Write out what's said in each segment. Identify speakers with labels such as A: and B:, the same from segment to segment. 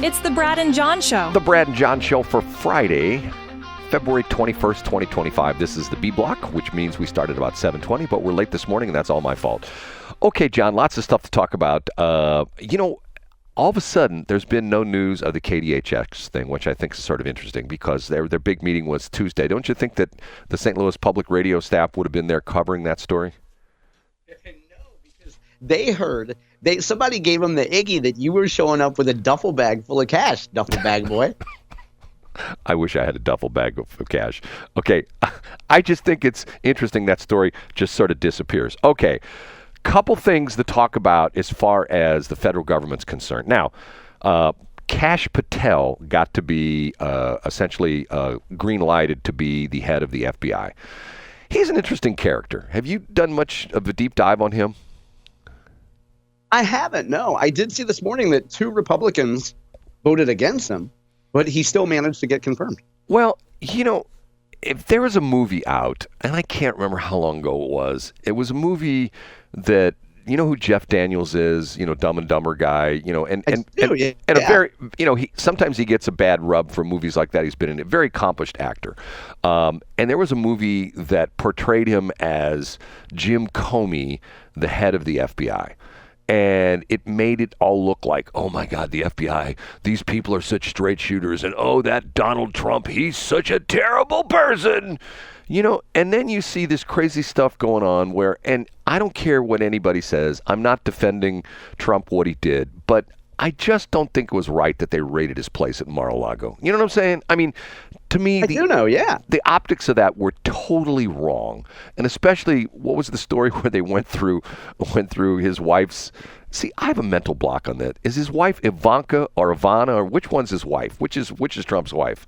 A: It's the Brad and John Show.
B: The Brad and John Show for Friday, February 21st, 2025. This is the B block, which means we started about 7:20, but we're late this morning, and that's all my fault. Okay, John, lots of stuff to talk about. All of a sudden, there's been no news of the KDHX thing, which I think is sort of interesting because their big meeting was Tuesday. Don't you think that the St. Louis Public Radio staff would have been there covering that story?
C: They heard, somebody gave them the Iggy that you were showing up with a duffel bag full of cash, duffel bag boy.
B: I wish I had a duffel bag of cash. Okay, I just think it's interesting that story just sort of disappears. Okay, couple things to talk about as far as the federal government's concerned. Now, Kash Patel got to be essentially green-lighted to be the head of the FBI. He's an interesting character. Have you done much of a deep dive on him?
C: I haven't, no. I did see this morning that 2 Republicans voted against him, but he still managed to get confirmed.
B: Well, if there was a movie out, and I can't remember how long ago it was a movie that, you know who Jeff Daniels is, Dumb and Dumber guy, a very, sometimes he gets a bad rub for movies like that. He's been a very accomplished actor. And there was a movie that portrayed him as Jim Comey, the head of the FBI. And it made it all look like, oh my God, the FBI, these people are such straight shooters. And oh, that Donald Trump, he's such a terrible person. And then you see this crazy stuff going on where, and I don't care what anybody says, I'm not defending Trump, what he did, but I just don't think it was right that they raided his place at Mar-a-Lago. You know what I'm saying? I mean, to me, the optics of that were totally wrong. And especially, what was the story where they went through his wife's... See, I have a mental block on that. Is his wife Ivanka or Ivana, or which one's his wife? Which is Trump's wife?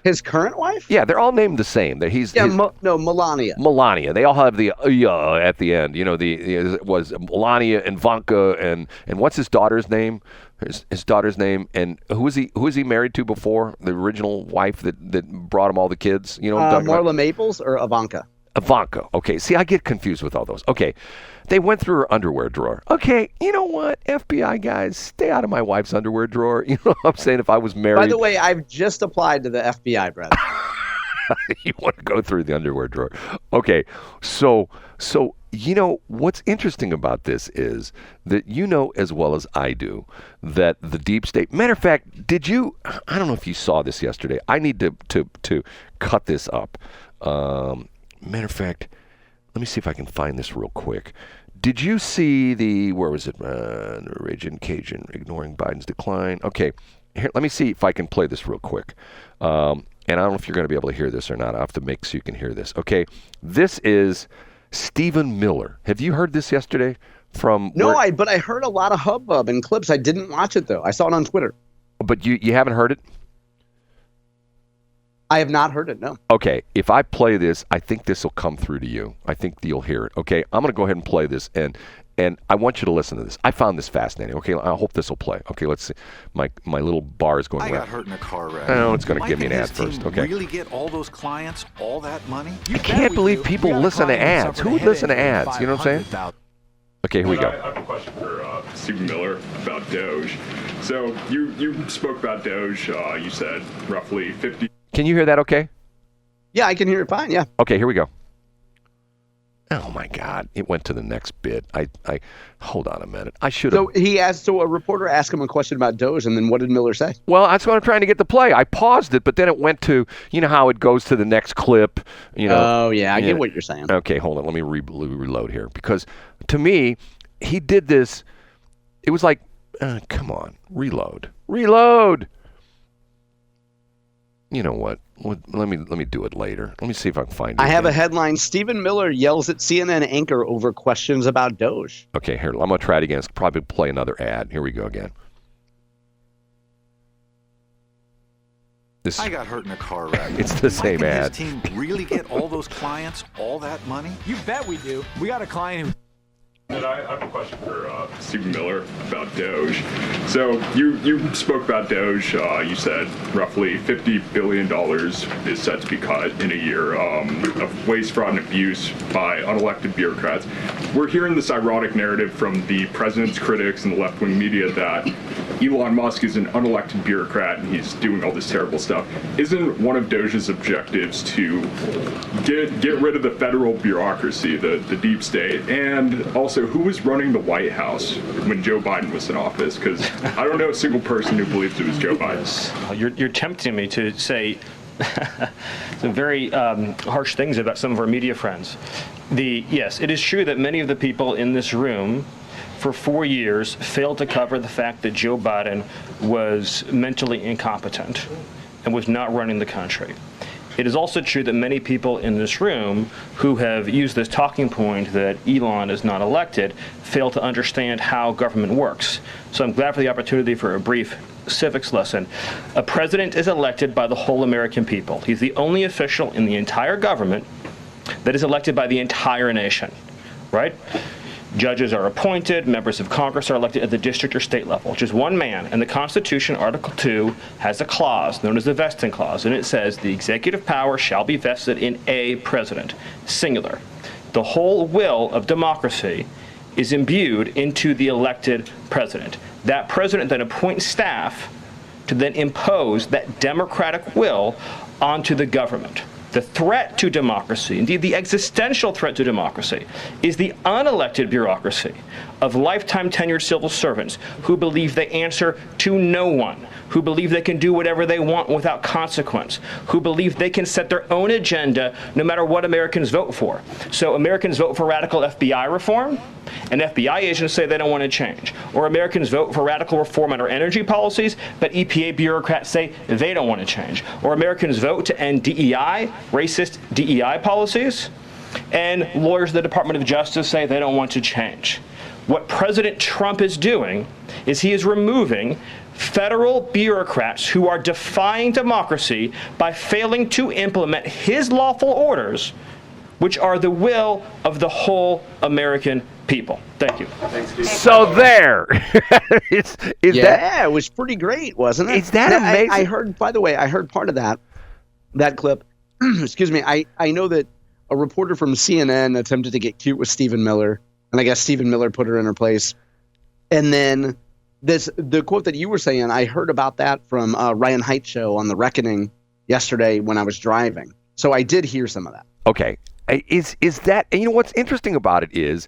C: His current wife?
B: Yeah, they're all named the same.
C: Melania.
B: Melania. They all have the at the end. It was Melania and Ivanka and what's his daughter's name? His daughter's name, and who is he married to before? The original wife that brought him all the kids.
C: Marla Maples or Ivanka?
B: Ivanka. Okay. See, I get confused with all those. Okay. They went through her underwear drawer. Okay, you know what? FBI guys, stay out of my wife's underwear drawer. You know what I'm saying? If I was married.
C: By the way, I've just applied to the FBI, brother.
B: You want to go through the underwear drawer. Okay, so what's interesting about this is that as well as I do that the deep state. Matter of fact, I don't know if you saw this yesterday. I need to cut this up. Matter of fact, let me see if I can find this real quick. Did you see where was it? Raging Cajun, ignoring Biden's decline. Okay, here, let me see if I can play this real quick. And I don't know if you're going to be able to hear this or not. I'll have to make so you can hear this. Okay, this is Stephen Miller. Have you heard this yesterday?
C: But I heard a lot of hubbub and clips. I didn't watch it, though. I saw it on Twitter.
B: But you haven't heard it?
C: I have not heard it, no.
B: Okay, if I play this, I think this will come through to you. I think you'll hear it. Okay, I'm going to go ahead and play this, and I want you to listen to this. I found this fascinating. Okay, I hope this will play. Okay, let's see. My little bar is going around.
D: I got hurt in a car wreck.
B: Oh, it's going to give me an ad first. Okay.
D: Really get all those clients, all that money?
B: I can't believe people listen to ads. Who would listen to ads? You know what I'm saying? Okay, here we go.
E: I have a question for Stephen Miller about Doge. So you spoke about Doge. You said roughly 50.
B: Can you hear that okay?
C: Yeah, I can hear it fine, yeah.
B: Okay, here we go. Oh, my God. It went to the next bit. I hold on a minute. I should have.
C: So a reporter asked him a question about Doge, and then what did Miller say?
B: Well, that's what I'm trying to get to play. I paused it, but then it went to, how it goes to the next clip.
C: Oh, yeah, I get what you're saying.
B: Okay, hold on. Let me reload here. Because to me, he did this. It was like, come on, reload. You know what? Let me do it later. Let me see if I can find it.
C: I have a headline. Stephen Miller yells at CNN anchor over questions about Doge.
B: Okay, here. I'm going to try it again. It's probably play another ad. Here we go again.
D: I got hurt in a car wreck.
B: It's the same ad.
D: Mike and his team really get all those clients, all that money?
F: You bet we do. We got a client who...
E: And I have a question for Stephen Miller about Doge. So you spoke about Doge. You said roughly $50 billion is set to be cut in a year of waste, fraud, and abuse by unelected bureaucrats. We're hearing this ironic narrative from the president's critics and the left-wing media that Elon Musk is an unelected bureaucrat and he's doing all this terrible stuff. Isn't one of Doge's objectives to get rid of the federal bureaucracy, the deep state? And also, who was running the White House when Joe Biden was in office? Because I don't know a single person who believes it was Joe Biden.
A: You're tempting me to say some very harsh things about some of our media friends. Yes, it is true that many of the people in this room for 4 years failed to cover the fact that Joe Biden was mentally incompetent and was not running the country. It is also true that many people in this room who have used this talking point that Elon is not elected fail to understand how government works. So I'm glad for the opportunity for a brief civics lesson. A president is elected by the whole American people. He's the only official in the entire government that is elected by the entire nation, right? Judges are appointed, members of Congress are elected at the district or state level, which is one man. And the Constitution, Article 2, has a clause known as the vesting clause, and it says the executive power shall be vested in a president, singular. The whole will of democracy is imbued into the elected president. That president then appoints staff to then impose that democratic will onto the government. The threat to democracy, indeed the existential threat to democracy, is the unelected bureaucracy of lifetime tenured civil servants who believe they answer to no one, who believe they can do whatever they want without consequence, who believe they can set their own agenda no matter what Americans vote for. So Americans vote for radical FBI reform, and FBI agents say they don't want to change. Or Americans vote for radical reform on our energy policies, but EPA bureaucrats say they don't want to change. Or Americans vote to end DEI, racist DEI policies, and lawyers at the Department of Justice say they don't want to change. What President Trump is doing is he is removing federal bureaucrats who are defying democracy by failing to implement his lawful orders, which are the will of the whole American people. Thank you.
B: So there. is that,
C: it was pretty great, wasn't it?
B: Is that amazing?
C: I heard, by the way, I heard part of that clip. Excuse me. I know that a reporter from CNN attempted to get cute with Stephen Miller, and I guess Stephen Miller put her in her place. And then the quote that you were saying, I heard about that from Ryan Haidt's show on The Reckoning yesterday when I was driving. So I did hear some of that.
B: Okay. Is that, and you know what's interesting about it is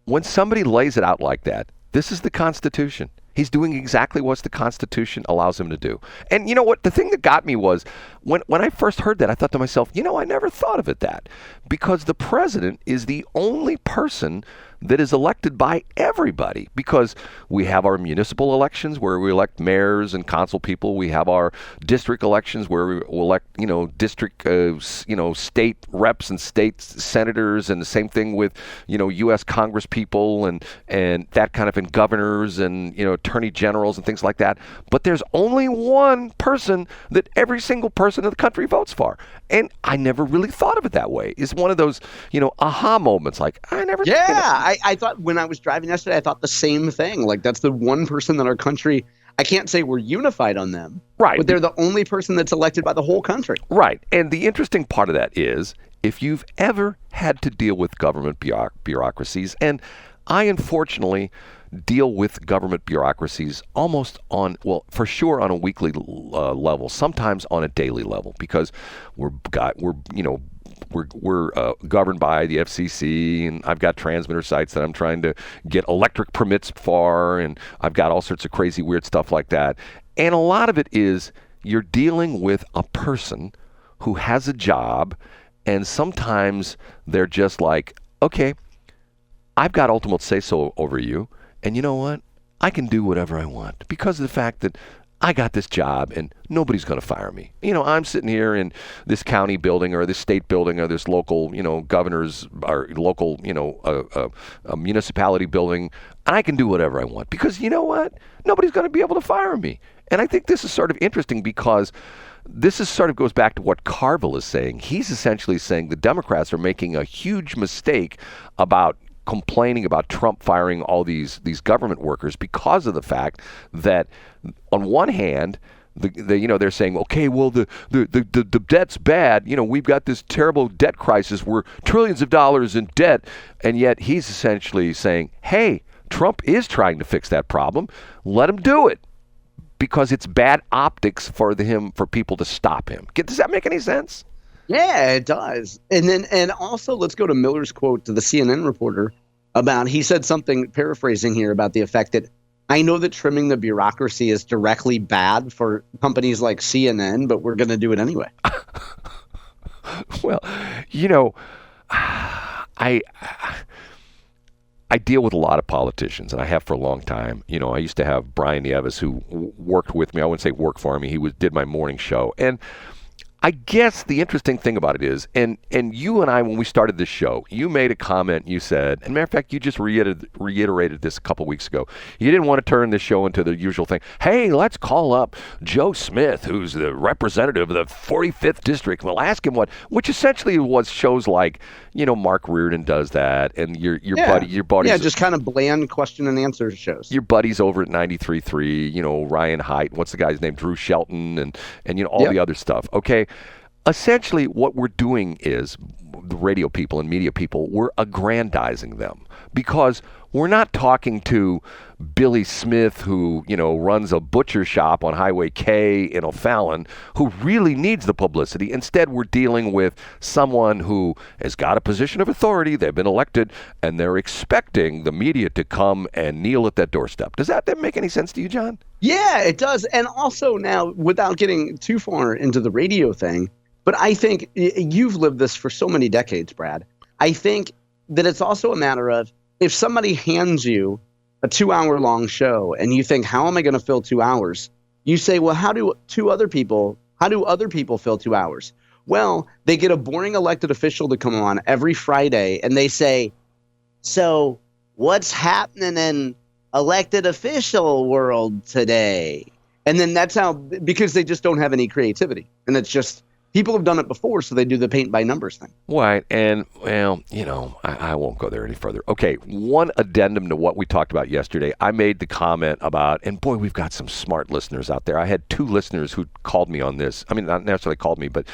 B: when somebody lays it out like that, this is the Constitution. He's doing exactly what the Constitution allows him to do. And you know what? The thing that got me was when I first heard that, I thought to myself, I never thought of it that. Because the president is the only person that is elected by everybody. Because we have our municipal elections where we elect mayors and council people. We have our district elections where we elect, district, state reps and state senators, and the same thing with, U.S. Congress people and that kind of, and governors and, attorney generals and things like that. But there's only one person that every single person in the country votes for. And I never really thought of it that way. It's one of those, aha moments. Like, I never.
C: Yeah, I thought when I was driving yesterday, I thought the same thing. Like, that's the one person that our country, I can't say we're unified on them.
B: Right.
C: But they're the only person that's elected by the whole country.
B: Right. And the interesting part of that is if you've ever had to deal with government bureaucracies, and I unfortunately deal with government bureaucracies almost on, for sure on a weekly level, sometimes on a daily level, because we're governed by the FCC, and I've got transmitter sites that I'm trying to get electric permits for, and I've got all sorts of crazy weird stuff like that. And a lot of it is you're dealing with a person who has a job, and sometimes they're just like, okay, I've got ultimate say-so over you, and you know what? I can do whatever I want because of the fact that I got this job and nobody's going to fire me. I'm sitting here in this county building or this state building or this local, governor's or local, a municipality building, and I can do whatever I want because you know what? Nobody's going to be able to fire me. And I think this is sort of interesting because this is sort of goes back to what Carville is saying. He's essentially saying the Democrats are making a huge mistake about complaining about Trump firing all these government workers because of the fact that on one hand, they're saying, okay, well, the debt's bad. We've got this terrible debt crisis. We're trillions of dollars in debt. And yet he's essentially saying, hey, Trump is trying to fix that problem. Let him do it. because it's bad optics for people to stop him. Does that make any sense?
C: Yeah, it does. And also let's go to Miller's quote to the CNN reporter about, he said something, paraphrasing here, about the effect that, I know that trimming the bureaucracy is directly bad for companies like CNN, but we're going to do it anyway.
B: Well, I deal with a lot of politicians, and I have for a long time. I used to have Brian Nieves, who worked with me. I wouldn't say worked for me. He did my morning show. And I guess the interesting thing about it is, and you and I, when we started this show, you made a comment. You said, and matter of fact, you just reiterated this a couple weeks ago. You didn't want to turn this show into the usual thing. Hey, let's call up Joe Smith, who's the representative of the 45th district. We'll ask him which essentially was shows like, Mark Reardon does that, and your buddy,
C: yeah, just kind of bland question and answer shows.
B: Your buddies over at 93.3, Ryan Haidt, what's the guy's name, Drew Shelton, and all the other stuff. Okay. Essentially, what we're doing is, the radio people and media people, we're aggrandizing them, because we're not talking to Billy Smith, who, runs a butcher shop on Highway K in O'Fallon, who really needs the publicity. Instead, we're dealing with someone who has got a position of authority, they've been elected, and they're expecting the media to come and kneel at that doorstep. Does that make any sense to you, John?
C: Yeah, it does. And also now, without getting too far into the radio thing, but I think you've lived this for so many decades, Brad. I think that it's also a matter of, if somebody hands you a 2-hour-long show and you think, how am I going to fill 2 hours? You say, well, how do other people fill 2 hours? Well, they get a boring elected official to come on every Friday and they say, so what's happening in elected official world today? And then that's how, because they just don't have any creativity. And it's just, people have done it before, so they do the paint by numbers thing.
B: Right. And, I won't go there any further. Okay, one addendum to what we talked about yesterday. I made the comment about, and boy, we've got some smart listeners out there. I had 2 listeners who called me on this. I mean, not necessarily called me, but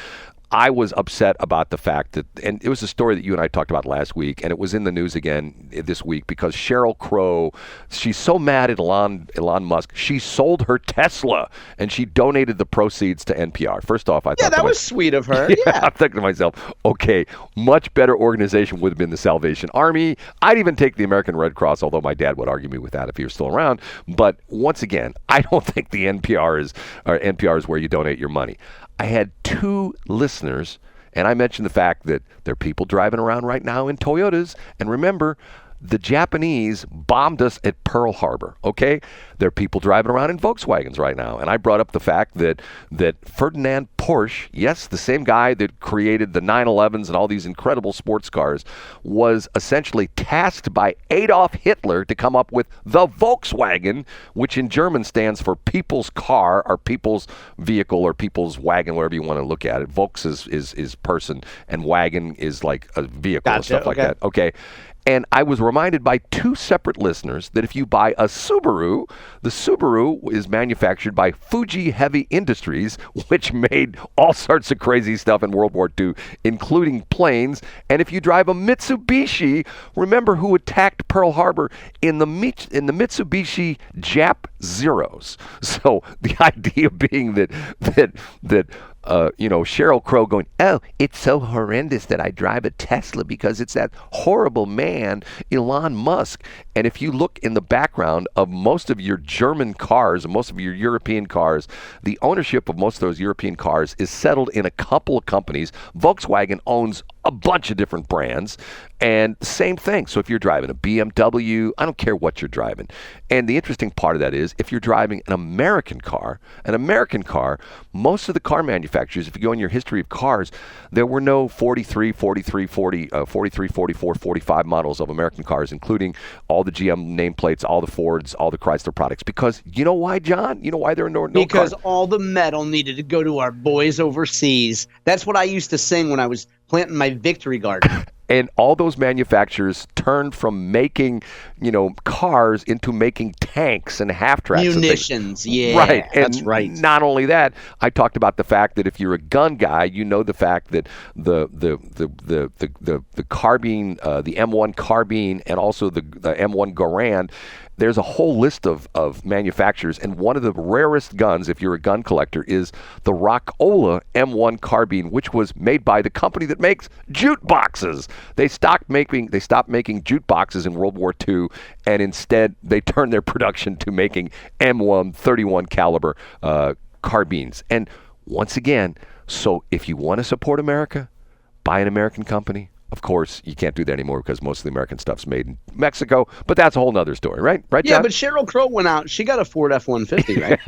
B: I was upset about the fact that, and it was a story that you and I talked about last week, and it was in the news again this week, because Sheryl Crow, she's so mad at Elon Musk, she sold her Tesla, and she donated the proceeds to NPR. First off, I thought
C: that was sweet of her. Yeah.
B: I'm thinking to myself, okay, much better organization would have been the Salvation Army. I'd even take the American Red Cross, although my dad would argue me with that if he was still around. But once again, I don't think the NPR is where you donate your money. I had 2 listeners, and I mentioned the fact that there are people driving around right now in Toyotas. And remember, the Japanese bombed us at Pearl Harbor, okay? There are people driving around in Volkswagens right now. And I brought up the fact that Ferdinand Porsche, yes, the same guy that created the 911s and all these incredible sports cars, was essentially tasked by Adolf Hitler to come up with the Volkswagen, which in German stands for people's car or people's vehicle or people's wagon, whatever you want to look at it. Volks is person, and wagon is like a vehicle and stuff like that. Okay. And I was reminded by 2 separate listeners that if you buy a Subaru, the Subaru is manufactured by Fuji Heavy Industries, which made all sorts of crazy stuff in World War II, including planes. And if you drive a Mitsubishi, remember who attacked Pearl Harbor in the Mitsubishi Jap Zeros. So the idea being that Sheryl Crow going, oh, it's so horrendous that I drive a Tesla because it's that horrible man, Elon Musk. And if you look in the background of most of your German cars, most of your European cars, the ownership of most of those European cars is settled in a couple of companies. Volkswagen owns a bunch of different brands, and same thing. So if you're driving a BMW, I don't care what you're driving. And the interesting part of that is, if you're driving an American car, most of the car manufacturers, if you go in your history of cars, there were no 43, 44, 45 models of American cars, including all the GM nameplates, all the Fords, all the Chrysler products. Because you know why, John? You know why there are no
C: because
B: cars?
C: All the metal needed to go to our boys overseas. That's what I used to sing when I was planting my victory garden.
B: And all those manufacturers turned from making, cars into making tanks and half-tracks.
C: Munitions, yeah.
B: Right. And
C: that's right.
B: not only that, I talked about the fact that if you're a gun guy, the fact that the carbine, the M1 carbine, and also the M1 Garand, there's a whole list of manufacturers, and one of the rarest guns, if you're a gun collector, is the Rockola M1 carbine, which was made by the company that makes jute boxes. They stopped making jute boxes in World War II, and instead they turned their production to making M1 31 caliber carbines. And once again, so if you want to support America, buy an American company. Of course, you can't do that anymore because most of the American stuff's made in Mexico, but that's a whole nother story, right? Right,
C: Yeah,
B: John?
C: but Sheryl Crow went out. She got a Ford F-150, right?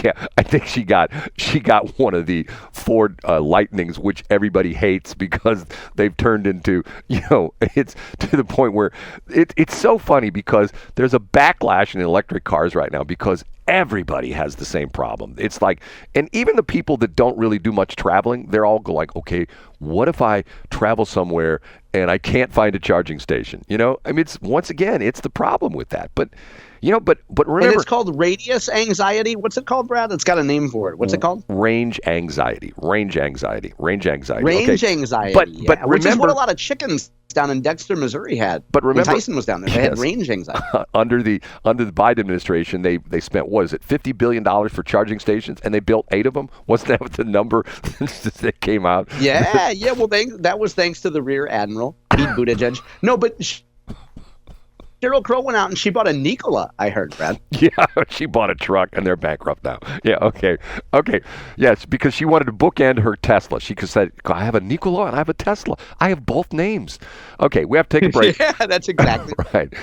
B: Yeah, I think she got one of the Ford Lightnings, which everybody hates because they've turned into, it's to the point where it's so funny because there's a backlash in electric cars right now because everybody has the same problem. It's like, and even the people that don't really do much traveling, they're all like, okay, what if I travel somewhere and I can't find a charging station? It's once again, it's the problem with that. But but remember,
C: and it's called radius anxiety. What's it called, Brad? It's got a name for it. What's it called?
B: Range anxiety. Range anxiety.
C: Range
B: Okay.
C: anxiety.
B: But
C: which is what
B: remember,
C: a lot of chickens down in Dexter, Missouri had.
B: But remember,
C: when Tyson was down there, they had range anxiety.
B: Under the Biden administration, they spent, what is it, $50 billion for charging stations, and they built 8 of them. Wasn't that the number that came out?
C: Yeah. Well, that was thanks to the Rear Admiral, Pete Buttigieg. No, but Sheryl Crow went out and she bought a Nikola, I heard, Brad.
B: Yeah, she bought a truck and they're bankrupt now. Yeah, okay. Yes, because she wanted to bookend her Tesla. She could say, I have a Nikola and I have a Tesla. I have both names. Okay, we have to take a break.
C: Yeah, that's exactly
B: right.